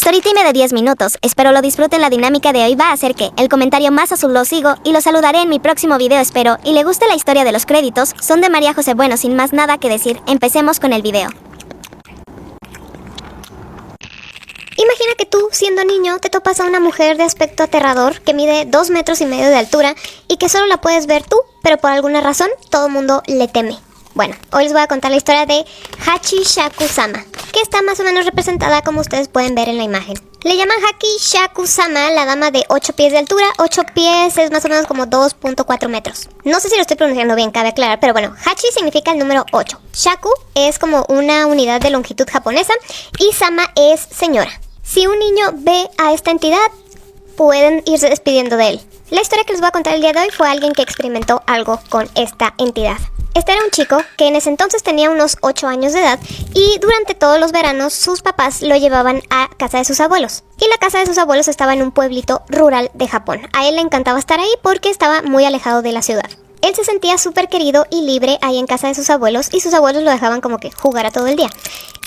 Storytime de 10 minutos, espero lo disfruten. La dinámica de hoy va a ser que el comentario más azul lo sigo y lo saludaré en mi próximo video. Espero y le guste la historia de los créditos, son de María José. Bueno, sin más nada que decir, empecemos con el video. Imagina que tú, siendo niño, te topas a una mujer de aspecto aterrador que mide 2,5 metros de altura y que solo la puedes ver tú, pero por alguna razón todo el mundo le teme. Bueno, hoy les voy a contar la historia de Hachi Shaku Sama, que está más o menos representada como ustedes pueden ver en la imagen. Le llaman Hachi Shaku Sama, la dama de 8 pies de altura. 8 pies es más o menos como 2,4 metros. No sé si lo estoy pronunciando bien, cabe aclarar, pero bueno, Hachi significa el número 8. Shaku es como una unidad de longitud japonesa y Sama es señora. Si un niño ve a esta entidad, pueden irse despidiendo de él. La historia que les voy a contar el día de hoy fue alguien que experimentó algo con esta entidad. Este era un chico que en ese entonces tenía unos 8 años de edad y durante todos los veranos sus papás lo llevaban a casa de sus abuelos. Y la casa de sus abuelos estaba en un pueblito rural de Japón. A él le encantaba estar ahí porque estaba muy alejado de la ciudad. Él se sentía súper querido y libre ahí en casa de sus abuelos y sus abuelos lo dejaban como que jugara todo el día.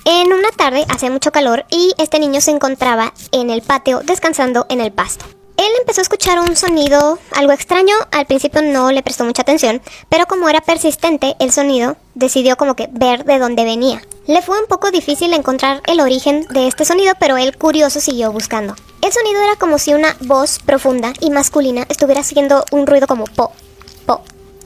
En una tarde hacía mucho calor y este niño se encontraba en el patio descansando en el pasto. Él empezó a escuchar un sonido algo extraño. Al principio no le prestó mucha atención, pero como era persistente el sonido, decidió como que ver de dónde venía. Le fue un poco difícil encontrar el origen de este sonido, pero él curioso siguió buscando. El sonido era como si una voz profunda y masculina estuviera haciendo un ruido como po, po,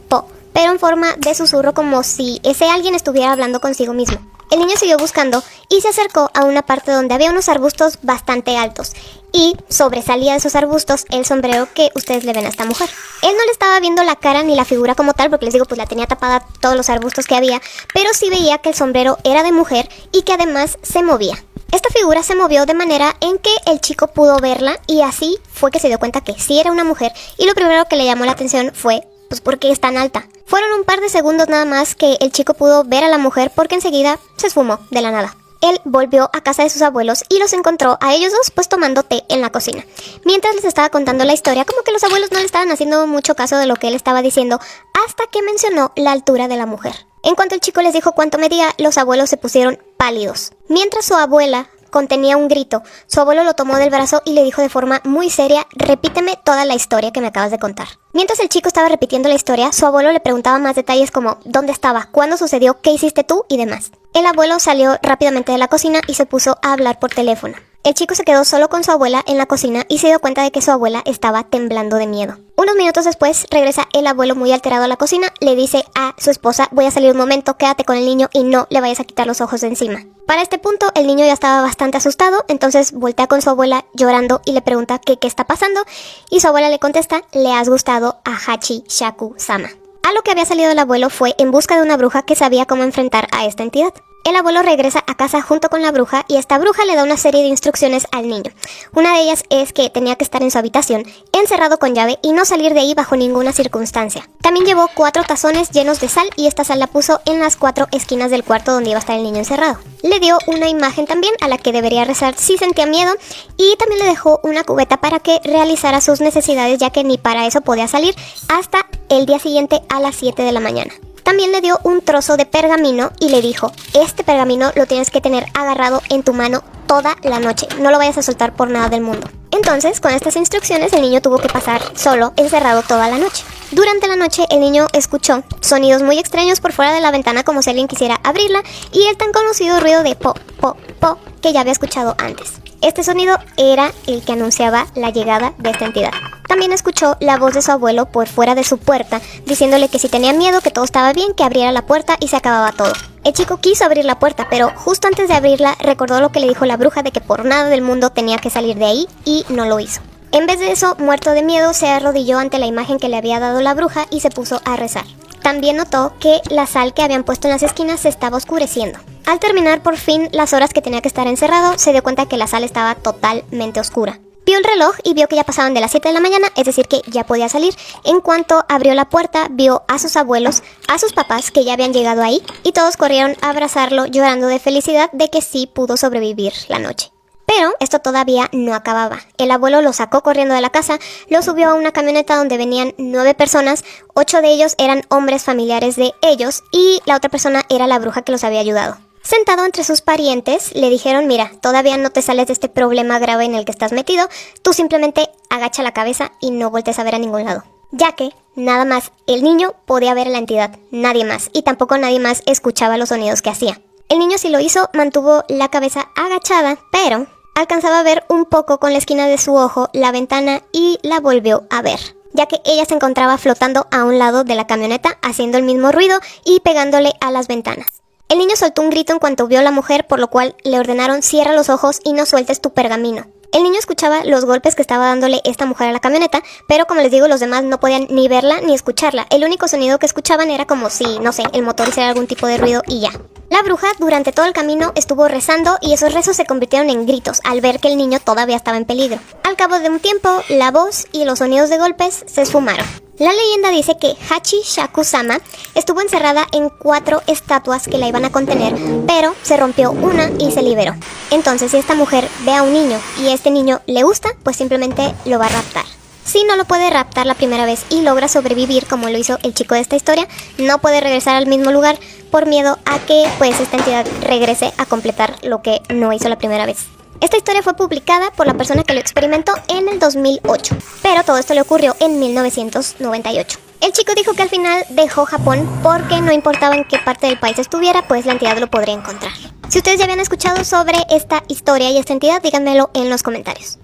po, pero en forma de susurro, como si ese alguien estuviera hablando consigo mismo. El niño siguió buscando y se acercó a una parte donde había unos arbustos bastante altos y sobresalía de esos arbustos el sombrero que ustedes le ven a esta mujer. Él no le estaba viendo la cara ni la figura como tal, porque les digo, pues la tenía tapada todos los arbustos que había, pero sí veía que el sombrero era de mujer y que además se movía. Esta figura se movió de manera en que el chico pudo verla y así fue que se dio cuenta que sí era una mujer, y lo primero que le llamó la atención fue, pues, ¿por qué es tan alta? Fueron un par de segundos nada más que el chico pudo ver a la mujer porque enseguida se esfumó de la nada. Él volvió a casa de sus abuelos y los encontró a ellos dos pues tomando té en la cocina. Mientras les estaba contando la historia, como que los abuelos no le estaban haciendo mucho caso de lo que él estaba diciendo, hasta que mencionó la altura de la mujer. En cuanto el chico les dijo cuánto medía, los abuelos se pusieron pálidos. Mientras su abuela contenía un grito, su abuelo lo tomó del brazo y le dijo de forma muy seria: repíteme toda la historia que me acabas de contar. Mientras el chico estaba repitiendo la historia, su abuelo le preguntaba más detalles como ¿dónde estaba? ¿Cuándo sucedió? ¿Qué hiciste tú? Y demás. El abuelo salió rápidamente de la cocina y se puso a hablar por teléfono. El chico se quedó solo con su abuela en la cocina y se dio cuenta de que su abuela estaba temblando de miedo. Unos minutos después regresa el abuelo muy alterado a la cocina, le dice a su esposa: voy a salir un momento, quédate con el niño y no le vayas a quitar los ojos de encima. Para este punto el niño ya estaba bastante asustado, entonces voltea con su abuela llorando y le pregunta qué está pasando, y su abuela le contesta: le has gustado a Hachi Shaku Sama. A lo que había salido el abuelo fue en busca de una bruja que sabía cómo enfrentar a esta entidad. El abuelo regresa a casa junto con la bruja y esta bruja le da una serie de instrucciones al niño. Una de ellas es que tenía que estar en su habitación, encerrado con llave y no salir de ahí bajo ninguna circunstancia. También llevó 4 tazones llenos de sal y esta sal la puso en las 4 esquinas del cuarto donde iba a estar el niño encerrado. Le dio una imagen también a la que debería rezar si sentía miedo y también le dejó una cubeta para que realizara sus necesidades, ya que ni para eso podía salir hasta el día siguiente a las 7 de la mañana. También le dio un trozo de pergamino y le dijo: este pergamino lo tienes que tener agarrado en tu mano toda la noche, no lo vayas a soltar por nada del mundo. Entonces, con estas instrucciones, el niño tuvo que pasar solo, encerrado toda la noche. Durante la noche, el niño escuchó sonidos muy extraños por fuera de la ventana, como si alguien quisiera abrirla, y el tan conocido ruido de po, po, po, que ya había escuchado antes. Este sonido era el que anunciaba la llegada de esta entidad. También escuchó la voz de su abuelo por fuera de su puerta, diciéndole que si tenía miedo, que todo estaba bien, que abriera la puerta y se acababa todo. El chico quiso abrir la puerta, pero justo antes de abrirla recordó lo que le dijo la bruja de que por nada del mundo tenía que salir de ahí, y no lo hizo. En vez de eso, muerto de miedo, se arrodilló ante la imagen que le había dado la bruja y se puso a rezar. También notó que la sal que habían puesto en las esquinas se estaba oscureciendo. Al terminar por fin las horas que tenía que estar encerrado, se dio cuenta que la sala estaba totalmente oscura. Vio el reloj y vio que ya pasaban de las 7 de la mañana, es decir que ya podía salir. En cuanto abrió la puerta, vio a sus abuelos, a sus papás que ya habían llegado ahí, y todos corrieron a abrazarlo llorando de felicidad de que sí pudo sobrevivir la noche. Pero esto todavía no acababa. El abuelo lo sacó corriendo de la casa, lo subió a una camioneta donde venían 9 personas, 8 de ellos eran hombres familiares de ellos y la otra persona era la bruja que los había ayudado. Sentado entre sus parientes, le dijeron, mira, todavía no te sales de este problema grave en el que estás metido, tú simplemente agacha la cabeza y no voltees a ver a ningún lado. Ya que, nada más, el niño podía ver a la entidad, nadie más, y tampoco nadie más escuchaba los sonidos que hacía. El niño, si lo hizo, mantuvo la cabeza agachada, pero alcanzaba a ver un poco con la esquina de su ojo la ventana y la volvió a ver, ya que ella se encontraba flotando a un lado de la camioneta, haciendo el mismo ruido y pegándole a las ventanas. El niño soltó un grito en cuanto vio a la mujer, por lo cual le ordenaron cierra los ojos y no sueltes tu pergamino. El niño escuchaba los golpes que estaba dándole esta mujer a la camioneta, pero como les digo, los demás no podían ni verla ni escucharla. El único sonido que escuchaban era como si, no sé, el motor hiciera algún tipo de ruido y ya. La bruja durante todo el camino estuvo rezando y esos rezos se convirtieron en gritos al ver que el niño todavía estaba en peligro. Al cabo de un tiempo, la voz y los sonidos de golpes se esfumaron. La leyenda dice que Hachi Shaku-sama estuvo encerrada en 4 estatuas que la iban a contener, pero se rompió una y se liberó. Entonces, si esta mujer ve a un niño y este niño le gusta, pues simplemente lo va a raptar. Si no lo puede raptar la primera vez y logra sobrevivir como lo hizo el chico de esta historia, no puede regresar al mismo lugar por miedo a que pues esta entidad regrese a completar lo que no hizo la primera vez. Esta historia fue publicada por la persona que lo experimentó en el 2008, pero todo esto le ocurrió en 1998. El chico dijo que al final dejó Japón porque no importaba en qué parte del país estuviera, pues la entidad lo podría encontrar. Si ustedes ya habían escuchado sobre esta historia y esta entidad, díganmelo en los comentarios.